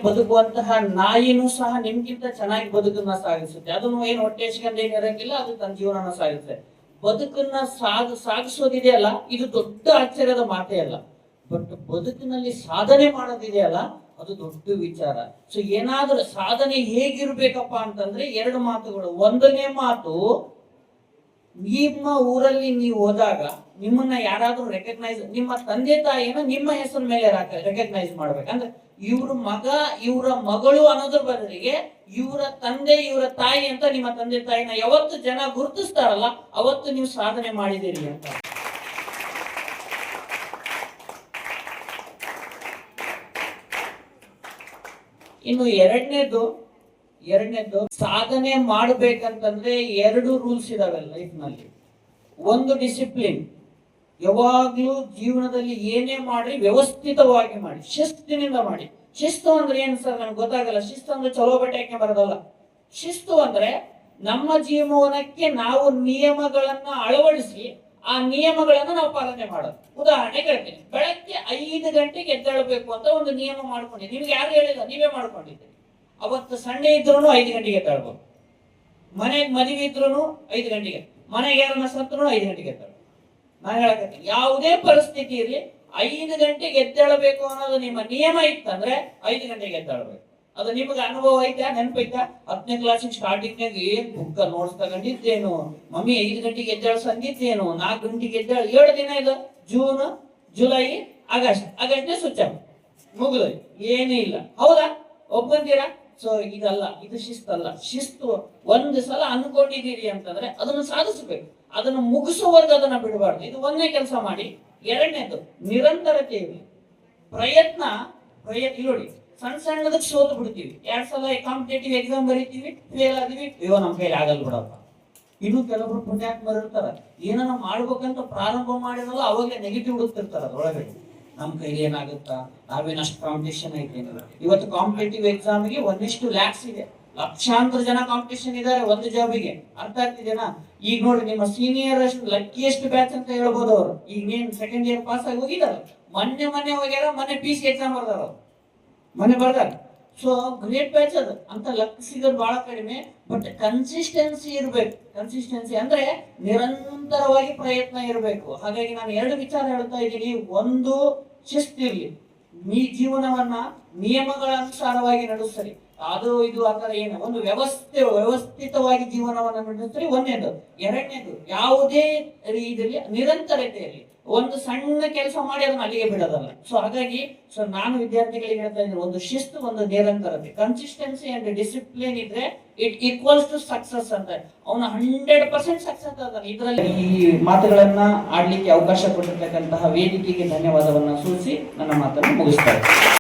ಬದುಕುವಂತಹ ನಾಯಿನೂ ಸಹ ನಿಮ್ಗಿಂತ ಚೆನ್ನಾಗಿ ಬದುಕನ್ನ ಸಾಗಿಸುತ್ತೆ. ಅದನ್ನು ಏನು ಹೊಟ್ಟೆ ಏನ್ ಇರಂಗಿಲ್ಲ, ಅದು ತನ್ನ ಜೀವನನ ಸಾಗಿಸುತ್ತೆ. ಬದುಕನ್ನ ಸಾಗಿಸೋದಿದೆಯಲ್ಲ, ಇದು ದೊಡ್ಡ ಆಶ್ಚರ್ಯದ ಮಾತೇ ಅಲ್ಲ. ಬಟ್ ಬದುಕಿನಲ್ಲಿ ಸಾಧನೆ ಮಾಡೋದಿದೆಯಲ್ಲ, ಅದು ದೊಡ್ಡ ವಿಚಾರ. ಸೊ ಏನಾದ್ರೂ ಸಾಧನೆ ಹೇಗಿರ್ಬೇಕಪ್ಪ ಅಂತಂದ್ರೆ ಎರಡು ಮಾತುಗಳು. ಒಂದನೇ ಮಾತು, ನಿಮ್ಮ ಊರಲ್ಲಿ ನೀವು ಹೋದಾಗ ನಿಮ್ಮನ್ನ ಯಾರಾದ್ರೂ ರೆಕಗ್ನೈಸ್, ನಿಮ್ಮ ತಂದೆ ತಾಯಿನ ನಿಮ್ಮ ಹೆಸರ ಮೇಲೆ ರೆಕಗ್ನೈಸ್ ಮಾಡ್ಬೇಕಂದ್ರೆ ಇವ್ರ ಮಗ ಇವರ ಮಗಳು ಅನ್ನೋದ್ರ ಬದಲಿಗೆ ಇವರ ತಂದೆ ಇವರ ತಾಯಿ ಅಂತ ನಿಮ್ಮ ತಂದೆ ತಾಯಿನ ಯಾವತ್ತು ಜನ ಗುರುತಿಸ್ತಾರಲ್ಲ, ಅವತ್ತು ನೀವು ಸಾಧನೆ ಮಾಡಿದಿರಿ ಅಂತ. ಇನ್ನು ಎರಡನೇದು ಸಾಧನೆ ಮಾಡ್ಬೇಕಂತಂದ್ರೆ ಎರಡು ರೂಲ್ಸ್ ಇದಾವೆ ಲೈಫ್ ನಲ್ಲಿ. ಒಂದು ಡಿಸಿಪ್ಲಿನ್, ಯಾವಾಗ್ಲೂ ಜೀವನದಲ್ಲಿ ಏನೇ ಮಾಡಿ ವ್ಯವಸ್ಥಿತವಾಗಿ ಮಾಡಿ, ಶಿಸ್ತಿನಿಂದ ಮಾಡಿ. ಶಿಸ್ತು ಅಂದ್ರೆ ಏನು ಸರ್ ನನಗೆ ಗೊತ್ತಾಗಲ್ಲ. ಶಿಸ್ತು ಅಂದ್ರೆ ಚಲೋ ಬಟ್ಟೆ ಹಾಕಿ ಬರೋದಲ್ಲ. ಶಿಸ್ತು ಅಂದ್ರೆ ನಮ್ಮ ಜೀವನಕ್ಕೆ ನಾವು ನಿಯಮಗಳನ್ನ ಅಳವಡಿಸಿ ಆ ನಿಯಮಗಳನ್ನ ನಾವು ಪಾಲನೆ ಮಾಡೋದು. ಉದಾಹರಣೆಗೆ ಹೇಳ್ತೀನಿ, ಬೆಳಗ್ಗೆ 5 ಗಂಟೆಗೆ ಎದ್ದೇಳಬೇಕು ಅಂತ ಒಂದು ನಿಯಮ ಮಾಡ್ಕೊಂಡಿದ್ದೀವಿ. ನಿಮ್ಗೆ ಯಾರು ಹೇಳಿಲ್ಲ, ನೀವೇ ಮಾಡ್ಕೊಂಡಿದ್ದೀರಿ. ಅವತ್ತು ಸಂಡೇ ಇದ್ರು 5 ಗಂಟೆಗೆ ಎದ್ದೇಳ್ಬೋದು. ಮನೆಗೆ ಮದುವೆ ಇದ್ರು 5 ಗಂಟೆಗೆ, ಮನೆಗೆ ಯಾರನ್ನ ಸತ್ರು 5 ಗಂಟೆಗೆ ಎದ್ದೇಳ್ಬೋದು. ನಾನು ಹೇಳಕತ್ತೀನಿ, ಯಾವುದೇ ಪರಿಸ್ಥಿತಿ ಇರಲಿ 5 ಗಂಟೆಗೆ ಎದ್ದೇಳಬೇಕು ಅನ್ನೋದು ನಿಮ್ಮ ನಿಯಮ ಇತ್ತಂದ್ರೆ 5 ಗಂಟೆಗೆ ಎದ್ದೇಳಬೇಕು. ಅದು ನಿಮ್ಗೆ ಅನುಭವ ಐತಾ, ನೆನಪೈತಾ? 10ನೇ ಕ್ಲಾಸಿಗೆ ಸ್ಟಾರ್ಟಿಂಗ್ನಾಗ ಏನ್ ಬುಕ್ಕ ನೋಟ್ಸ್ ತಗೊಂಡಿದ್ದೇನು, ಮಮ್ಮಿ 5 ಗಂಟೆಗೆ ಎದ್ದೇಳಿಸಂದಿದ್ದೇನು, 4 ಗಂಟೆಗೆ ಎದ್ದೇಳ. 7 ದಿನ ಇದು, June, July, August switch off, ಮುಗಿದು ಏನೂ ಇಲ್ಲ. ಹೌದಾ? ಒಪ್ಪಂತೀರಾ? ಸೊ ಇದಲ್ಲ, ಇದು ಶಿಸ್ತಲ್ಲ. ಶಿಸ್ತು ಒಂದು ಸಲ ಅನ್ಕೊಂಡಿದ್ದೀರಿ ಅಂತಂದ್ರೆ ಅದನ್ನು ಸಾಧಿಸಬೇಕು, ಅದನ್ನು ಮುಗಿಸುವವರೆಗೂ ಅದನ್ನ ಬಿಡಬಾರ್ದು. ಇದು ಒಂದೇ ಕೆಲಸ ಮಾಡಿ. ಎರಡನೇದು ನಿರಂತರತೆ ಇರಲಿ. ಪ್ರಯತ್ನ ನೋಡಿ, ಸಣ್ಣದಕ್ಕೆ ಸೋತು ಬಿಡ್ತೀವಿ. 2 ಸಲ ಕಾಂಪಿಟೇಟಿವ್ ಎಕ್ಸಾಮ್ ಬರೀತೀವಿ, ಫೇಲ್ ಆದಿವಿ, ಅಯ್ಯೋ ನಮ್ಮ ಕೈಲಿ ಆಗಲ್ಲ ಬಿಡಪ್ಪ. ಇನ್ನು ಕೆಲವರು ಪುಣ್ಯಾತ್ಮರು ಇರ್ತಾರ, ಏನನ್ನ ಮಾಡ್ಬೇಕಂತ ಪ್ರಾರಂಭ ಮಾಡಿರಲ್ಲ, ಅವಾಗಲೇ ನೆಗೆಟಿವ್ ಹುಡುಕ್ತಿರ್ತಾರ ಅದ್ರೊಳಗಡೆ. ನಮ್ಮ ಕೈಲಿ ಏನಾಗುತ್ತಾ, ನಾವೇನಷ್ಟು ಕಾಂಪಿಟೇಷನ್ ಐತೆ. ಇವತ್ತು ಕಾಂಪಿಟೇಟಿವ್ ಎಕ್ಸಾಮ್ಗೆ 1:1 lakhs ಇದೆ. ಲಕ್ಷಾಂತರ ಜನ ಕಾಂಪಿಟೇಷನ್ ಇದ್ದಾರೆ ಒಂದು ಜಾಬಿಗೆ. ಅರ್ಥ ಆಗ್ತಿದೆನಾ? ಈಗ ನೋಡಿ, ನಿಮ್ಮ ಸೀನಿಯರ್ ಲಕ್ಕಿಯೆಸ್ಟ್ ಬ್ಯಾಚ್ ಅಂತ ಹೇಳ್ಬೋದು ಅವರು. ಈಗ ನೀನ್ ಸೆಕೆಂಡ್ ಇಯರ್ ಪಾಸ್ ಆಗಿ ಹೋಗಿದಾರ, ಮೊನ್ನೆ ಹೋಗ್ಯಾರ, ಮೊನ್ನೆ PC ಎಕ್ಸಾಮ್ ಬರ್ದಾರ, ಮೊನ್ನೆ ಬರ್ದಾರ. ಸೊ ಗ್ರೇಟ್ ಬ್ಯಾಚ್ ಅದು. ಅಂತ ಲಕ್ ಸಿಗೋದು ಬಹಳ ಕಡಿಮೆ. ಬಟ್ ಕನ್ಸಿಸ್ಟೆನ್ಸಿ ಇರ್ಬೇಕು. ಕನ್ಸಿಸ್ಟೆನ್ಸಿ ಅಂದ್ರೆ ನಿರಂತರವಾಗಿ ಪ್ರಯತ್ನ ಇರಬೇಕು. ಹಾಗಾಗಿ ನಾನು 2 ವಿಚಾರ ಹೇಳ್ತಾ ಇದ್ದೀನಿ. ಒಂದು, ಶಿಸ್ತಿರ್ಲಿ, ಈ ಜೀವನವನ್ನ ನಿಯಮಗಳ ಅನುಸಾರವಾಗಿ ನಡೆಸ್ರಿ. ಅದು ಇದು ಆತರ ಏನು, ಒಂದು ವ್ಯವಸ್ಥಿತವಾಗಿ ಜೀವನವನ್ನ ನಡೆಸ್ರಿ. ಒಂದನೇದು. ಎರಡನೇದು, ಯಾವುದೇ ರೀತಿಯಲ್ಲಿ ನಿರಂತರತೆಯಲ್ಲಿ ಒಂದು ಸಣ್ಣ ಕೆಲಸ ಮಾಡಿ ಅದನ್ನ ಅಲ್ಲಿಗೆ ಬಿಡೋದಲ್ಲ. ಸೊ ಹಾಗಾಗಿ ನಾನು ವಿದ್ಯಾರ್ಥಿಗಳಿಗೆ ಹೇಳ್ತಾ ಇದ್ದೀನಿ, ಒಂದು ಶಿಸ್ತು, ಒಂದು ನಿರಂತರತೆ, ಕನ್ಸಿಸ್ಟೆನ್ಸಿ ಅಂಡ್ ಡಿಸಿಪ್ಲಿನ್ ಇದ್ರೆ ಇಟ್ ಈಕ್ವಲ್ಸ್ ಟು ಸಕ್ಸಸ್ ಅಂತ. ಅವನು 100% ಸಕ್ಸಸ್ ಅದ. ಇದರಲ್ಲಿ ಈ ಮಾತುಗಳನ್ನ ಆಡ್ಲಿಕ್ಕೆ ಅವಕಾಶ ಕೊಟ್ಟಿರ್ತಕ್ಕಂತಹ ವೇದಿಕೆಗೆ ಧನ್ಯವಾದವನ್ನ ಸೂಚಿಸಿ ನನ್ನ ಮಾತನ್ನು ಮುಗಿಸ್ತಾರೆ.